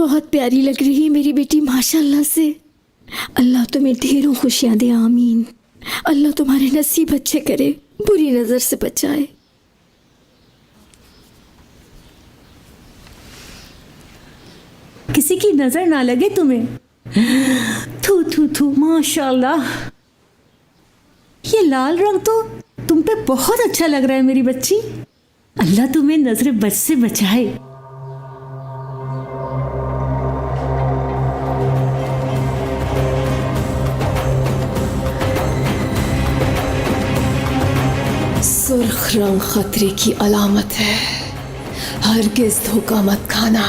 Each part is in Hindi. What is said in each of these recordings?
बहुत प्यारी लग रही है मेरी बेटी, माशाल्लाह से। अल्लाह तुम्हें ढेरों खुशियां दे, आमीन। अल्लाह तुम्हारे नसीब अच्छे करे, बुरी नजर से बचाए। किसी की नजर ना लगे तुम्हें। थू थू थू, माशाल्लाह। ये लाल रंग तो तुम पे बहुत अच्छा लग रहा है मेरी बच्ची। अल्लाह तुम्हें नजर बद से बचाए। सुर्ख रंग खतरे की अलामत है, हरगिज़ धोखा मत खाना।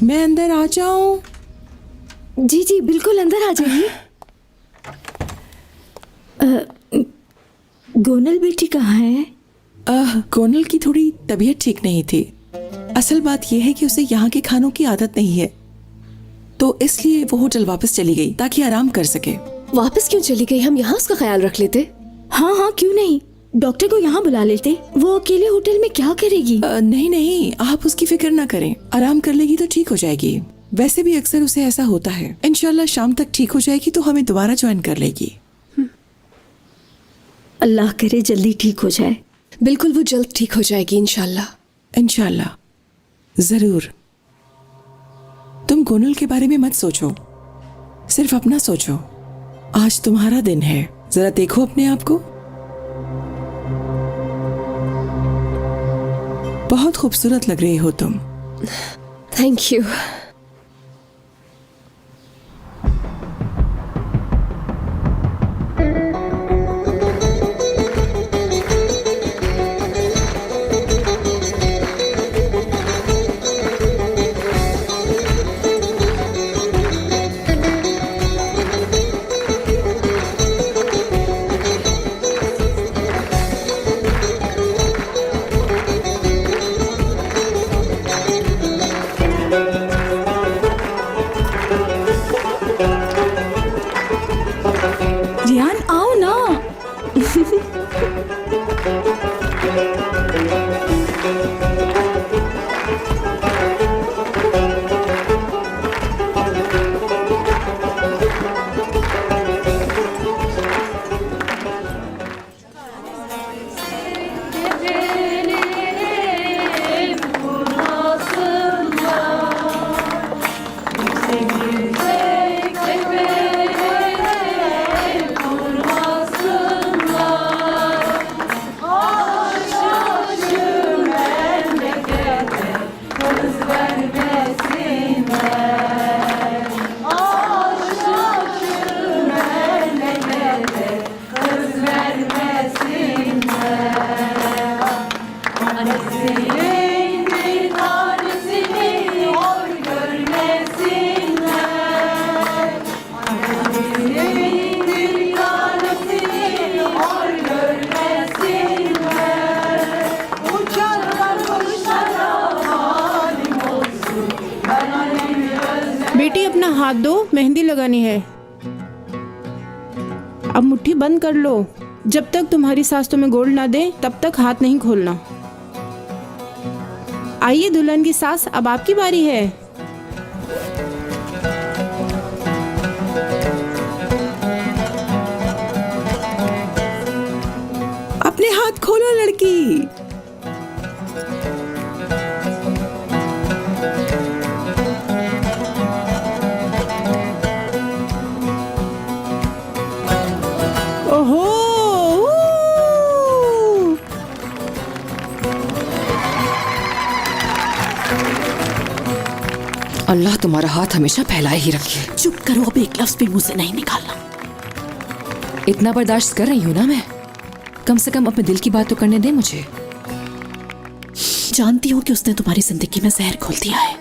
मैं अंदर आ जाऊं? जी जी बिल्कुल, अंदर आ जाइए। गोनल बेटी कहाँ है? गोनल की थोड़ी तबीयत ठीक नहीं थी। असल बात यह है कि उसे यहाँ के खानों की आदत नहीं है, तो इसलिए वो होटल वापस चली गई ताकि आराम कर सके। वापस क्यों चली गई? हम यहाँ उसका ख्याल रख लेते। हाँ हाँ क्यों नहीं, डॉक्टर को यहाँ बुला लेते। वो अकेले होटल में क्या करेगी? नहीं नहीं, आप उसकी फिक्र ना करें, आराम कर लेगी तो ठीक हो जाएगी। वैसे भी अक्सर उसे ऐसा होता है। इंशाल्लाह शाम तक ठीक हो जाएगी तो हमें दोबारा ज्वाइन कर लेगी। अल्लाह करे जल्दी ठीक हो जाए। बिल्कुल, वो जल्द ठीक हो जाएगी इंशाल्लाह। इंशाल्लाह जरूर। तुम गोनल के बारे में मत सोचो, सिर्फ अपना सोचो। आज तुम्हारा दिन है, जरा देखो अपने आप को। बहुत खूबसूरत लग रही हो तुम। Thank you. रियान आओ ना। बेटी अपना हाथ दो, मेहंदी लगानी है। अब मुट्ठी बंद कर लो। जब तक तुम्हारी सास तुम्हें गोल्ड ना दे तब तक हाथ नहीं खोलना। आइए दुल्हन की सास, अब आपकी बारी है। अपने हाथ खोलो लड़की। ओहो, अल्लाह तुम्हारा हाथ हमेशा फैलाए ही रखे। चुप करो, अब एक लफ्ज भी मुंह से नहीं निकालना। इतना बर्दाश्त कर रही हूँ ना मैं, कम से कम अपने दिल की बात तो करने दे मुझे। जानती हूँ कि उसने तुम्हारी जिंदगी में जहर घोल दिया है,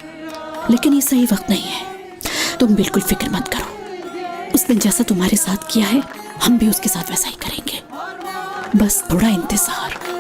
लेकिन ये सही वक्त नहीं है। तुम बिल्कुल फिक्र मत करो। उसने जैसा तुम्हारे साथ किया है, हम भी उसके साथ वैसा ही करेंगे। बस थोड़ा इंतजार।